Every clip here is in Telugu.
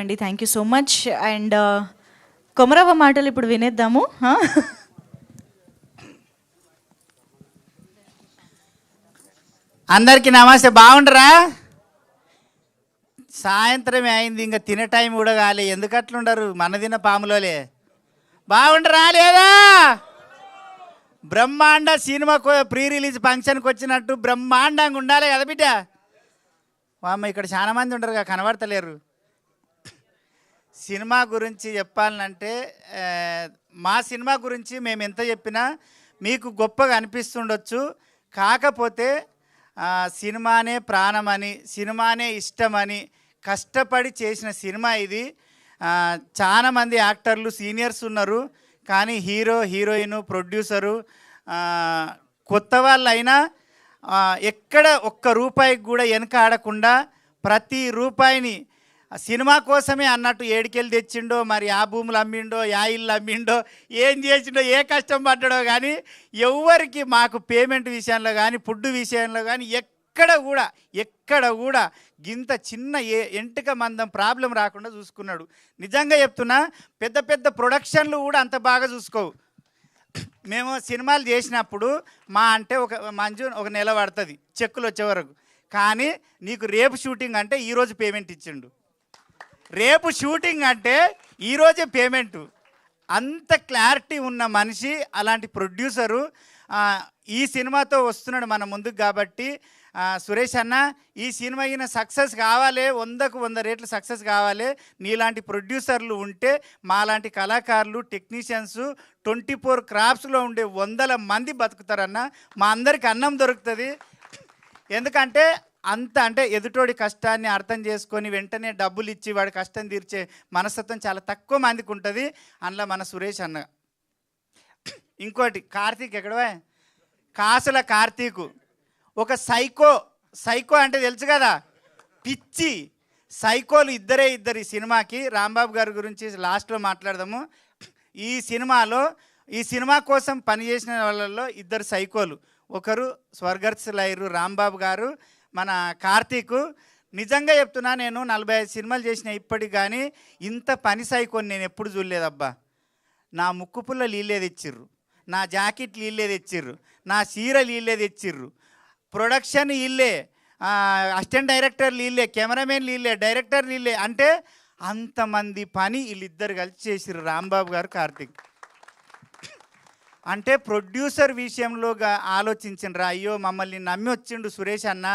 అండి thank you so much. And Komaravva మాటలు ఇప్పుడు వినేద్దాము. అందరికీ నమస్తే. బాగుండరా? సాయంత్రమే అయింది, ఇంకా తినే టైం కూడా కాలే. ఎందుకు అట్లుండరు? మన తిన్న పాములోలే. బాగుండరా లేదా? బ్రహ్మాండ సినిమా ప్రీ రిలీజ్ ఫంక్షన్కి వచ్చినట్టు బ్రహ్మాండంగా ఉండాలి కదా బిడ్డ. అమ్మ ఇక్కడ చాలా మంది ఉండరుగా, కనబడతలేరు. సినిమా గురించి చెప్పాలంటే మా సినిమా గురించి మేము ఎంత చెప్పినా మీకు గొప్పగా అనిపిస్తుండొచ్చు. కాకపోతే సినిమానే ప్రాణమని, సినిమానే ఇష్టమని కష్టపడి చేసిన సినిమా ఇది. చాలామంది యాక్టర్లు సీనియర్స్ ఉన్నారు, కానీ హీరో హీరోయిన్ ప్రొడ్యూసరు కొత్త వాళ్ళైనా ఎక్కడ ఒక్క రూపాయికి కూడా వెనక ఆడకుండా ప్రతి రూపాయిని సినిమా కోసమే అన్నట్టు ఏడికెళ్ళి తెచ్చిండో, మరి ఆ భూములు అమ్మిండో, యా ఇల్లు అమ్మిండో, ఏం చేసిండో, ఏ కష్టం పడ్డాడో, కానీ ఎవరికి మాకు పేమెంట్ విషయంలో కానీ ఫుడ్ విషయంలో కానీ ఎక్కడ కూడా గింత చిన్న ఎంటుక మందం ప్రాబ్లం రాకుండా చూసుకున్నాడు. నిజంగా చెప్తున్నా, పెద్ద పెద్ద ప్రొడక్షన్లు కూడా అంత బాగా చూసుకోవు. మేము సినిమాలు చేసినప్పుడు అంటే ఒక నెల పడుతుంది చెక్కులు వచ్చే వరకు. కానీ నీకు రేపు షూటింగ్ అంటే ఈరోజు పేమెంట్ ఇచ్చిండు, రేపు షూటింగ్ అంటే ఈరోజే పేమెంటు. అంత క్లారిటీ ఉన్న మనిషి, అలాంటి ప్రొడ్యూసరు ఈ సినిమాతో వస్తున్నాడు మన ముందుకు. కాబట్టి సురేష్ అన్న, ఈ సినిమా అయిన సక్సెస్ కావాలి, 100కు 100 రేట్లు సక్సెస్ కావాలి. నీలాంటి ప్రొడ్యూసర్లు ఉంటే మాలాంటి కళాకారులు, టెక్నీషియన్స్ 24 క్రాఫ్ట్స్లో ఉండే 100 మంది బతుకుతారన్న. మా అందరికి అన్నం దొరుకుతుంది. ఎందుకంటే అంటే ఎదుటోడి కష్టాన్ని అర్థం చేసుకొని వెంటనే డబ్బులు ఇచ్చి వాడి కష్టం తీర్చే మనస్తత్వం చాలా తక్కువ మందికి ఉంటుంది. అందులో మన సురేష్ అన్న. ఇంకోటి కార్తీక్, ఎక్కడవా కాసుల కార్తీకు ఒక సైకో అంటే తెలుసు కదా, పిచ్చి సైకోలు ఇద్దరు. ఈ సినిమాకి రాంబాబు గారి గురించి లాస్ట్లో మాట్లాడదాము. ఈ సినిమా కోసం పనిచేసిన వాళ్ళల్లో 2 సైకోలు. ఒకరు స్వర్గస్థులయ్యారు రాంబాబు గారు, మన కార్తీకు. నిజంగా చెప్తున్నా, నేను 45 సినిమాలు చేసిన ఇప్పటికి కానీ ఇంత పని సైకోని నేను ఎప్పుడు చూడలేదబ్బా. నా ముక్కు పుల్ల నీళ్ళే తెచ్చిర్రు, నా జాకెట్ నీళ్ళే తెచ్చిర్రు, నా చీర నీళ్ళే తెచ్చిర్రు, ప్రొడక్షన్ వీళ్ళే, అసిస్టెంట్ డైరెక్టర్ వీళ్ళే, కెమెరామెన్ వీళ్ళే, డైరెక్టర్ వీళ్ళే. అంటే అంతమంది పని వీళ్ళిద్దరు కలిసి చేసిర్రు, రాంబాబు గారు, కార్తీక్. అంటే ప్రొడ్యూసర్ విషయంలో ఆలోచించండి. అయ్యో మమ్మల్ని నమ్మి వచ్చిండు సురేష్ అన్న,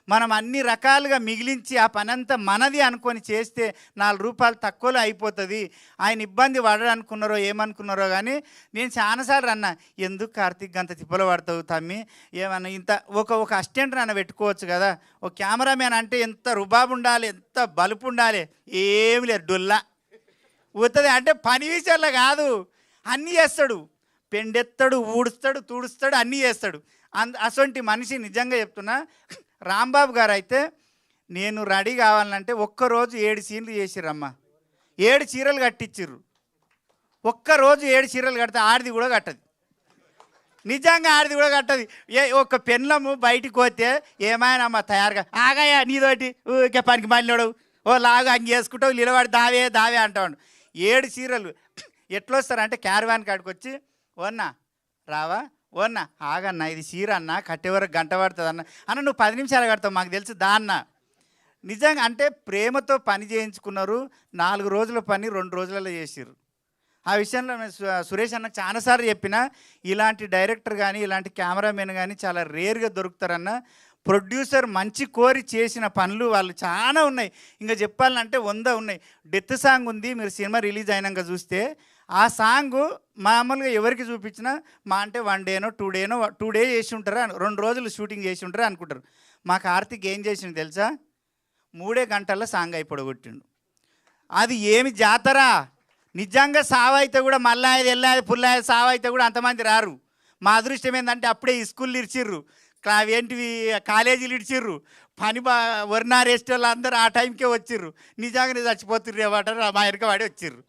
మనం అన్ని రకాలుగా మిగిలించి ఆ పనంతా మనది అనుకొని చేస్తే 4 రూపాయలు తక్కువలో అయిపోతుంది. ఆయన ఇబ్బంది పడనుకున్నారో ఏమనుకున్నారో, కానీ నేను చాలాసార్లు అన్నా, ఎందుకు కార్తీక్ అంత తిప్పలు పడతావు తమ్మి, ఏమన్నా ఇంత ఒక అసిస్టెంట్ అన్న పెట్టుకోవచ్చు కదా, ఒక కెమెరామెన్ అంటే ఎంత రుబాబు ఉండాలి, ఎంత బలుపు ఉండాలి. ఏమి లేదు, డొల్లా పోతుంది. అంటే పని విషయంలో కాదు, అన్నీ చేస్తాడు. పెండెత్తాడు, ఊడుస్తాడు, తుడుస్తాడు, అన్నీ చేస్తాడు. అసొంటి మనిషి. నిజంగా చెప్తున్నా, రాంబాబు గారు అయితే నేను రెడీ కావాలంటే ఒక్కరోజు 7 సీన్లు చేసిర్రమ్మ. 7 చీరలు కట్టించిర్రు. ఒక్కరోజు 7 చీరలు కడితే ఆడిది కూడా కట్టదు. నిజంగా ఆడిది కూడా కట్టదు. ఒక పెన్లము బయటికి పోతే ఏమైనా తయారుగా ఆగాయా నీతోటి ఊకే పనికి మళ్ళీ ఓ లాగా అంగి వేసుకుంటావు, నిలబడి దావే అంటాడు. 7 చీరలు ఎట్లొస్తారంటే క్యారవాన్ కాడికి వచ్చి, ఓన్నా రావా, ఓన్నా ఆగన్నా, ఇది చీర అన్న, కట్టే వరకు గంట పడుతుంది అన్న నువ్వు 10 నిమిషాలు కడతావు, మాకు తెలుసు దాన్న. నిజంగా అంటే ప్రేమతో పని చేయించుకున్నారు. 4 రోజుల పని 2 రోజులలో చేసిర్రు. ఆ విషయంలో సురేష్ అన్నకు చాలాసార్లు చెప్పిన, ఇలాంటి డైరెక్టర్ కానీ ఇలాంటి కెమెరామెన్ కానీ చాలా రేర్గా దొరుకుతారన్న. ప్రొడ్యూసర్ మంచి కోరి చేసిన పనులు వాళ్ళు చాలా ఉన్నాయి. ఇంకా చెప్పాలంటే 100 ఉన్నాయి. డెత్ సాంగ్ ఉంది, మీరు సినిమా రిలీజ్ అయినాక చూస్తే ఆ సాంగు మామూలుగా ఎవరికి చూపించినా అంటే 1 డేనో 2 డే చేసి ఉంటారా, 2 రోజులు షూటింగ్ చేసి ఉంటారా అనుకుంటారు. మా కార్తీక్ ఏం చేసిండు తెలుసా, 3 గంటల్లో సాంగ్ అయిపోగొట్టిండు. అది ఏమి జాతరా. నిజంగా సావైతే కూడా మళ్ళీ ఎల్లాది పుల్లాది సావైతే కూడా అంతమంది రారు. మా అదృష్టం ఏంటంటే అప్పుడే స్కూళ్ళు ఇడిచిర్రు, ఏంటివి కాలేజీలు ఇడిచిర్రు, వరినా రెస్ట్ వాళ్ళు అందరూ ఆ టైంకే వచ్చిర్రు. నిజంగానే చచ్చిపోతుర్రు ఏమంటారు, మా వెనక వాడి వచ్చిర్రు.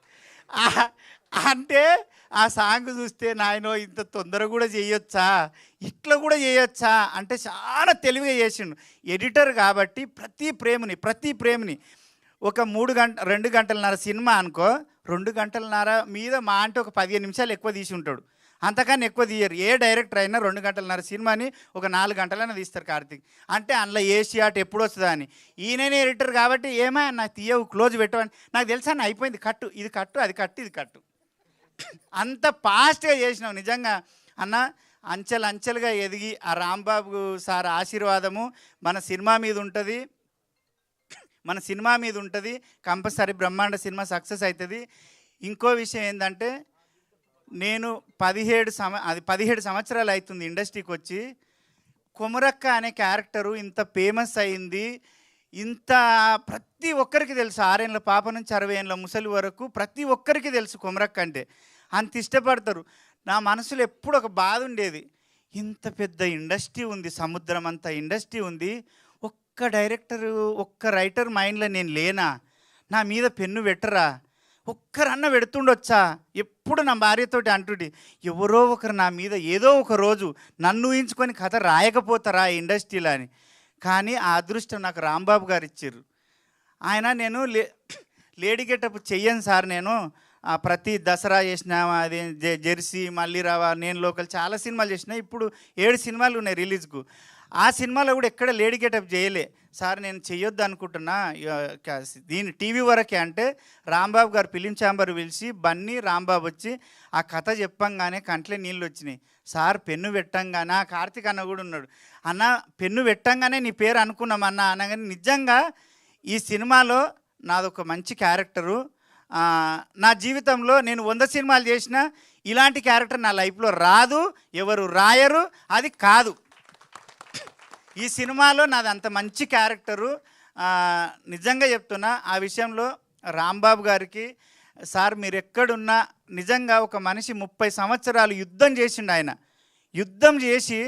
అంటే ఆ సాంగ్ చూస్తే నాయనో ఇంత తొందర కూడా చేయొచ్చా, ఇట్లా కూడా చేయొచ్చా అంటే చాలా తెలివిగా చేసిండు ఎడిటర్. కాబట్టి ప్రతి ప్రేమని ఒక 2 గంటలన్నర సినిమా అనుకో, 2 గంటలన్నర మీద మా అంటే ఒక 15 నిమిషాలు ఎక్కువ తీసి ఉంటాడు. అంతకన్నా ఎక్కువ తీయరు. ఏ డైరెక్టర్ అయినా 2 గంటలన్నర సినిమాని ఒక 4 గంటలైనా తీస్తారు కార్తీక్. అంటే అందులో ఏ షాట్ ఎప్పుడు వస్తుందా అని. ఈయననే ఎడిటర్ కాబట్టి ఏమా నాకు తీయవు, క్లోజ్ పెట్టవని. నాకు తెలుసా అన్న, అయిపోయింది, కట్టు, ఇది కట్టు, అది కట్టు, ఇది కట్టు. అంత ఫాస్ట్గా చేసినావు నిజంగా అన్న. అంచెలుగా ఎదిగి ఆ రాంబాబు సార్ ఆశీర్వాదము మన సినిమా మీద ఉంటుంది. కంపల్సరీ బ్రహ్మాండ సినిమా సక్సెస్ అవుతుంది. ఇంకో విషయం ఏంటంటే, నేను 17 సంవత్సరాలు అవుతుంది ఇండస్ట్రీకి వచ్చి. కొమరక్క అనే క్యారెక్టరు ఇంత ఫేమస్ అయింది. ఇంత ప్రతి ఒక్కరికి తెలుసు. 6 ఏళ్ళ పాప నుంచి 60 ఏళ్ళ ముసలి వరకు ప్రతి ఒక్కరికి తెలుసు కొమరక్క అంటే. అంత ఇష్టపడతారు. నా మనసులో ఎప్పుడు ఒక బాధ ఉండేది, ఇంత పెద్ద ఇండస్ట్రీ ఉంది, సముద్రం అంత ఇండస్ట్రీ ఉంది, ఒక్క డైరెక్టరు ఒక్క రైటర్ మైండ్లో నేను లేనా? నా మీద పెన్ను పెట్టరా? ఒక్కరన్నా పెడుతుండొచ్చా? ఎప్పుడు నా భార్యతోటి అంటుండే, ఎవరో ఒకరు నా మీద ఏదో ఒక రోజు నన్ను ఊహించుకొని కథ రాయకపోతారా ఇండస్ట్రీలో అని. కానీ ఆ అదృష్టం నాకు రాంబాబు గారు ఇచ్చారు. నేను లేడీ గెటప్ చెయ్యను సార్. నేను ప్రతి దసరా చేసిన, అది జెర్సీ, మల్లీరావా, నేను లోకల్ చాలా సినిమాలు చేసిన. ఇప్పుడు 7 సినిమాలు ఉన్నాయి రిలీజ్కు. ఆ సినిమాలో కూడా ఎక్కడ లేడీ గెటప్ చేయలే సార్. నేను చెయ్యొద్దు అనుకుంటున్నా దీని టీవీ వరకే అంటే, రాంబాబు గారు ఫిలిం ఛాంబర్ పిలిచి బన్నీ రాంబాబు వచ్చి ఆ కథ చెప్పంగానే కంట్లో నీళ్ళు వచ్చినాయి. సార్ పెన్ను పెట్టంగానే, కార్తీక్ అన్న కూడా ఉన్నాడు, అన్న పెన్ను పెట్టంగానే నీ పేరు అనుకున్నాం అన్న అనగానే, నిజంగా ఈ సినిమాలో నాదొక మంచి క్యారెక్టరు. నా జీవితంలో నేను 100 సినిమాలు చేసినా ఇలాంటి క్యారెక్టర్ నా లైఫ్లో రాదు, ఎవరు రాయరు, అది కాదు. ఈ సినిమాలో నాది అంత మంచి క్యారెక్టరు. నిజంగా చెప్తున్నా. ఆ విషయంలో రాంబాబు గారికి, సార్ మీరు ఎక్కడున్నా, నిజంగా ఒక మనిషి 30 సంవత్సరాలు యుద్ధం చేసిండు. ఆయన యుద్ధం చేసి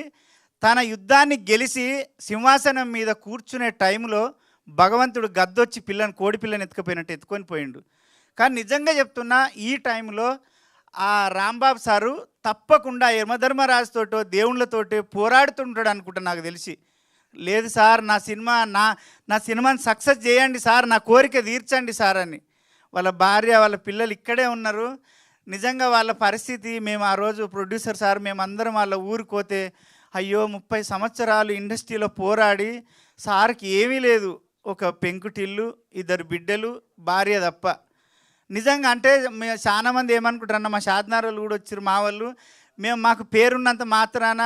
తన యుద్ధాన్ని గెలిచి సింహాసనం మీద కూర్చునే టైంలో భగవంతుడు గద్దొచ్చి కోడి పిల్లని ఎత్తుకుపోయినట్టు ఎత్తుకొని పోయిండు. కానీ నిజంగా చెప్తున్నా, ఈ టైంలో ఆ రాంబాబు సారు తప్పకుండా యమధర్మరాజుతోటో దేవుళ్ళతోటో పోరాడుతుంటాడు అనుకుంటా నాకు తెలిసి. లేదు సార్, నా సినిమాని సక్సెస్ చేయండి సార్, నా కోరిక తీర్చండి సార్ అని. వాళ్ళ భార్య వాళ్ళ పిల్లలు ఇక్కడే ఉన్నారు. నిజంగా వాళ్ళ పరిస్థితి, మేము ఆ రోజు ప్రొడ్యూసర్ సార్ మేమందరం వాళ్ళ ఊరికి పోతే, అయ్యో 30 సంవత్సరాలు ఇండస్ట్రీలో పోరాడి సార్కి ఏమీ లేదు, ఒక పెంకుటిల్లు, 2 బిడ్డలు, భార్య తప్ప. నిజంగా అంటే చాలామంది ఏమనుకుంటారన్న, మా షాద్నారోళ్ళు కూడా వచ్చారు మా వాళ్ళు, మాకు పేరున్నంత మాత్రాన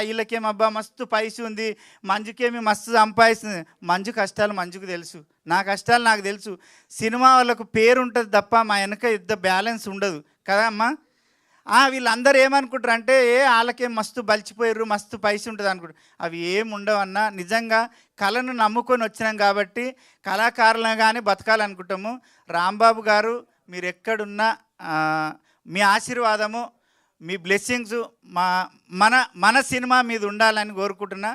వీళ్ళకేం అబ్బా మస్తు పైస ఉంది, మంజుకేమి మస్తు సంపాదిస్తుంది. మంజు కష్టాలు మంజుకు తెలుసు, నా కష్టాలు నాకు తెలుసు. సినిమా వాళ్ళకు పేరు ఉంటుంది తప్ప మా వెనక యుద్ధ బ్యాలెన్స్ ఉండదు కదా అమ్మా. వీళ్ళందరూ ఏమనుకుంటారు అంటే, వాళ్ళకేం మస్తు బలిచిపోయారు, మస్తు పైస ఉంటుంది అనుకుంటారు. అవి ఏమి ఉండవన్నా. నిజంగా కళను నమ్ముకొని వచ్చినాం కాబట్టి కళాకారులుగానే బతకాలనుకుంటాము. రాంబాబు గారు మీరు ఎక్కడున్నా మీ ఆశీర్వాదము, మీ బ్లెస్సింగ్స్ మన సినిమా మీద ఉండాలని కోరుకుంటున్నా.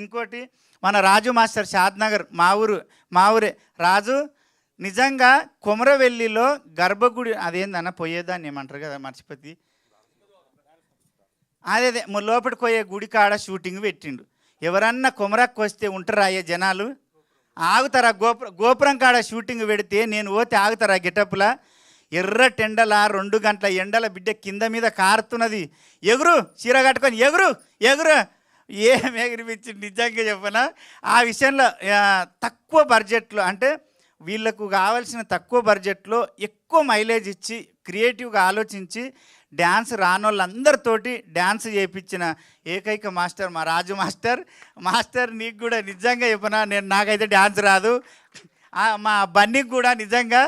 ఇంకోటి, మన రాజు మాస్టర్ షాద్నగర్ మా ఊరే రాజు. నిజంగా కొమరవెల్లిలో గర్భగుడి, అదేందన్న పోయేదాన్ని ఏమంటారు కదా, మర్చిపోయి, అదే లోపలికి పోయే గుడి కాడ షూటింగ్ పెట్టిండు. ఎవరన్నా కొమరక్కి వస్తే ఉంటారా అయ్యే జనాలు? ఆగుతారా? గోపురం కాడ షూటింగ్ పెడితే నేను పోతే ఆగుతారా? గెటప్లా ఎర్రటెండల 2 గంటల ఎండల బిడ్డ కింద మీద కారుతున్నది, ఎగురు చీర కట్టుకొని ఎగురు ఏం ఎగిరిపించింది నిజంగా చెప్పనా. ఆ విషయంలో తక్కువ బడ్జెట్లో, అంటే వీళ్ళకు కావాల్సిన తక్కువ బడ్జెట్లో ఎక్కువ మైలేజ్ ఇచ్చి క్రియేటివ్గా ఆలోచించి డ్యాన్స్ రానోళ్ళందరితోటి డ్యాన్స్ చేయించిన ఏకైక మాస్టర్ మా రాజు మాస్టర్. నీకు కూడా నిజంగా చెప్పనా, నాకైతే డ్యాన్స్ రాదు. మా బన్నీకి కూడా నిజంగా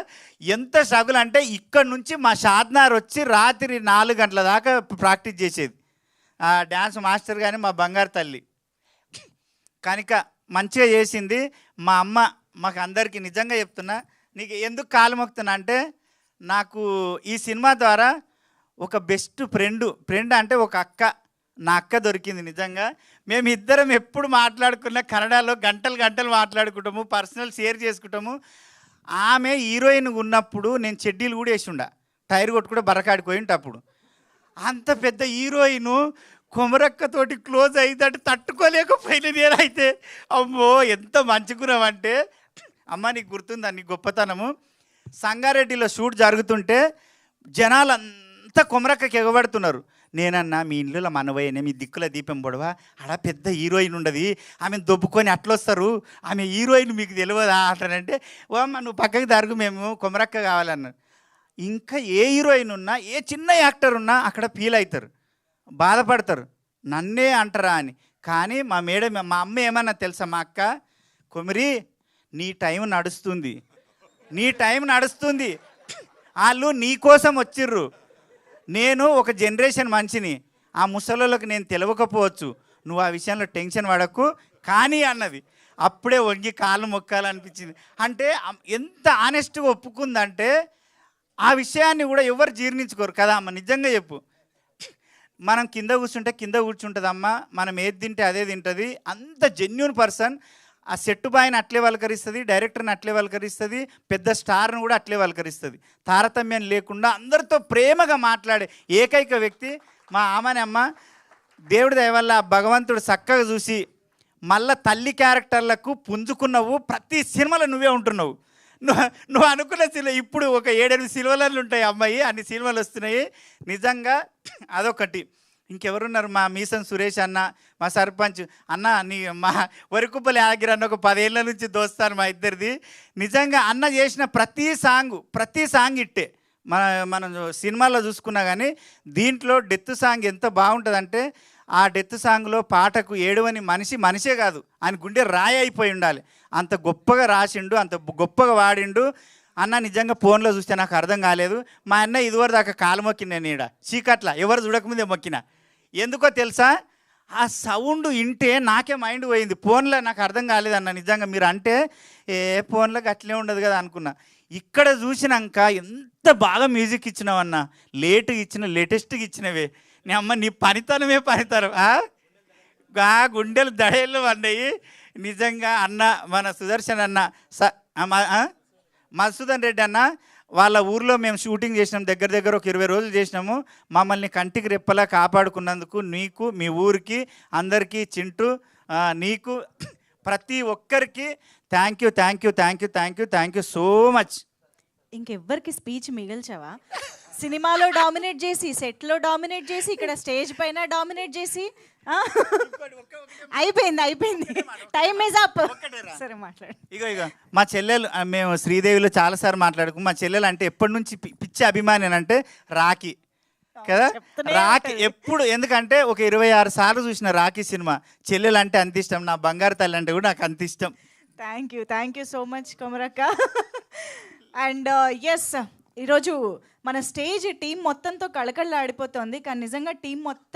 ఎంత స్ట్రగుల్ అంటే, ఇక్కడ నుంచి మా షాద్నార్ వచ్చి రాత్రి 4 గంటల దాకా ప్రాక్టీస్ చేసేది డ్యాన్స్ మాస్టర్. కానీ మా బంగారు తల్లి కనుక మంచిగా చేసింది. మా అమ్మ మాకు అందరికీ నిజంగా చెప్తున్నా, నీకు ఎందుకు కాలు మొక్కుతున్నా అంటే, నాకు ఈ సినిమా ద్వారా ఒక బెస్ట్ ఫ్రెండ్ అంటే ఒక నా అక్క దొరికింది. నిజంగా మేమిద్దరం ఎప్పుడు మాట్లాడుకున్నా కన్నడలో గంటలు మాట్లాడుకుంటాము, పర్సనల్ షేర్ చేసుకుంటాము. ఆమె హీరోయిన్ ఉన్నప్పుడు నేను చెడ్డీలు కూడా వేసిండా, టైర్ కొట్టుకుంటే బర్రకాడికి పోయింట. అప్పుడు అంత పెద్ద హీరోయిన్ కొమరక్కతోటి క్లోజ్ అయితే తట్టుకోలేకపోయిన నేనైతే, అమ్మో ఎంత మంచుకున్నామంటే, అమ్మ నీకు గుర్తుందా నీ గొప్పతనము? సంగారెడ్డిలో షూట్ జరుగుతుంటే జనాలంతా కొమరక్కకి ఎగబడుతున్నారు. నేనన్నా మీ ఇల్లులో మనవయ్యనే మీ దిక్కుల దీపం పొడవా, ఆడ పెద్ద హీరోయిన్ ఉండదు, ఆమెను దొబ్బుకొని అట్లొస్తారు, ఆమె హీరోయిన్ మీకు తెలియదా అంటానంటే, ఓ అమ్మ నువ్వు పక్కకి జరుగు, మేము కొమరక్క కావాలన్నారు. ఇంకా ఏ హీరోయిన్ ఉన్నా, ఏ చిన్న యాక్టర్ ఉన్నా అక్కడ ఫీల్ అవుతారు, బాధపడతారు, నన్నే అంటారా అని. కానీ మా మేడం, మా అమ్మ ఏమన్నా తెలుసా, మా అక్క, కొమిరి నీ టైం నడుస్తుంది, నీ టైం నడుస్తుంది, వాళ్ళు నీ కోసం వచ్చిర్రు, నేను ఒక జనరేషన్ మనిషిని, ఆ ముసలోళ్ళకి నేను తెలియకపోవచ్చు, నువ్వు ఆ విషయంలో టెన్షన్ పడకు కానీ అన్నది. అప్పుడే వంగి కాళ్ళు మొక్కాలనిపించింది. అంటే ఎంత ఆనెస్ట్గా ఒప్పుకుందంటే ఆ విషయాన్ని కూడా ఎవరు జీర్ణించుకోరు కదా అమ్మ, నిజంగా చెప్పు. మనం కింద కూర్చుంటే కింద కూర్చుంటుందమ్మ, మనం ఏది తింటే అదే తింటుంది. అంత జెన్యూన్ పర్సన్. ఆ సెట్టు బాయ్ని అట్లే వలకరిస్తుంది, డైరెక్టర్ని అట్లే వలకరిస్తుంది, పెద్ద స్టార్ను కూడా అట్లే వలకరిస్తుంది. తారతమ్యం లేకుండా అందరితో ప్రేమగా మాట్లాడే ఏకైక వ్యక్తి మా ఆమెనే అమ్మ. దేవుడి దయ వల్ల భగవంతుడు చక్కగా చూసి మళ్ళా తల్లి క్యారెక్టర్లకు పుంజుకున్నావు. ప్రతి సినిమాలో నువ్వే ఉంటున్నావు. నువ్వు అనుకున్న సినిమా ఇప్పుడు ఒక 7-8 సినిమాలు ఉంటాయి అమ్మాయి, అన్ని సినిమాలు వస్తున్నాయి. నిజంగా అదొకటి. ఇంకెవరున్నారు, మా మీసం సురేష్ అన్న, మా సర్పంచ్ అన్న, మా వరకుప్పలి యాదగిరి అన్న ఒక 10 ఏళ్ళ నుంచి దోస్తాను మా ఇద్దరిది. నిజంగా అన్న చేసిన ప్రతి సాంగ్ ఇట్టే. మనం సినిమాల్లో చూసుకున్నా కానీ దీంట్లో డెత్ సాంగ్ ఎంత బాగుంటుందంటే, ఆ డెత్ సాంగ్లో పాటకు ఏడవని మనిషే కాదు, ఆయన గుండె రాయి అయిపోయి ఉండాలి, అంత గొప్పగా రాసిండు, అంత గొప్పగా వాడిండు. అన్న నిజంగా ఫోన్లో చూస్తే నాకు అర్థం కాలేదు. మా అన్న ఇదివరకు దాకా కాలు మొక్కిన నేను చీకట్ల ఎవరు చూడకముందే మొక్కిన. ఎందుకో తెలుసా, ఆ సౌండ్ వింటే నాకే మైండ్ పోయింది. ఫోన్లో నాకు అర్థం కాలేదన్న, నిజంగా మీరు అంటే ఫోన్లోకి అట్లే ఉండదు కదా అనుకున్నా. ఇక్కడ చూసినాక ఎంత బాగా మ్యూజిక్ ఇచ్చినావన్న, లేటెస్ట్గా ఇచ్చినవే. నీ అమ్మ నీ పనితనమే పనితనం. గుండెలు దడేళ్ళు అన్నాయి నిజంగా. అన్న మన సుదర్శన్ అన్న, మధుసూదన్ రెడ్డి అన్న, వాళ్ళ ఊర్లో మేము షూటింగ్ చేసినాం, దగ్గర ఒక 20 రోజులు చేసినాము. మమ్మల్ని కంటికి రెప్పలా కాపాడుకున్నందుకు నీకు, మీ ఊరికి, అందరికీ, చింటూ నీకు, ప్రతి ఒక్కరికి థ్యాంక్ యూ సో మచ్. ఇంకెవ్వరికి స్పీచ్ మిగిల్చావా? సినిమాలో డామినేట్ చేసి, సెట్లో డామినేట్ చేసి, ఇక్కడ స్టేజ్ పైన డామినేట్ చేసి అయిపోయింది. Time is up. సరే మాట్లాడు. ఇగో మా చెల్లెలు, మేము శ్రీదేవిలో చాలాసార్లు మాట్లాడుకు, మా చెల్లెలు అంటే ఎప్పటి నుంచి పిచ్చి అభిమాని అంటే రాఖీ కదా. రాఖీ ఎప్పుడు, ఎందుకంటే ఒక 26 సార్లు చూసిన రాఖీ సినిమా. చెల్లెలు అంటే అంత ఇష్టం, నా బంగారు తల్లి అంటే కూడా నాకు అంత ఇష్టం. థ్యాంక్ యూ సో మచ్ కొమరక్క. అండ్ ఎస్, ఈరోజు మన స్టేజ్ టీం మొత్తంతో కళకళలాడిపోతుంది. కానీ నిజంగా టీం మొత్తం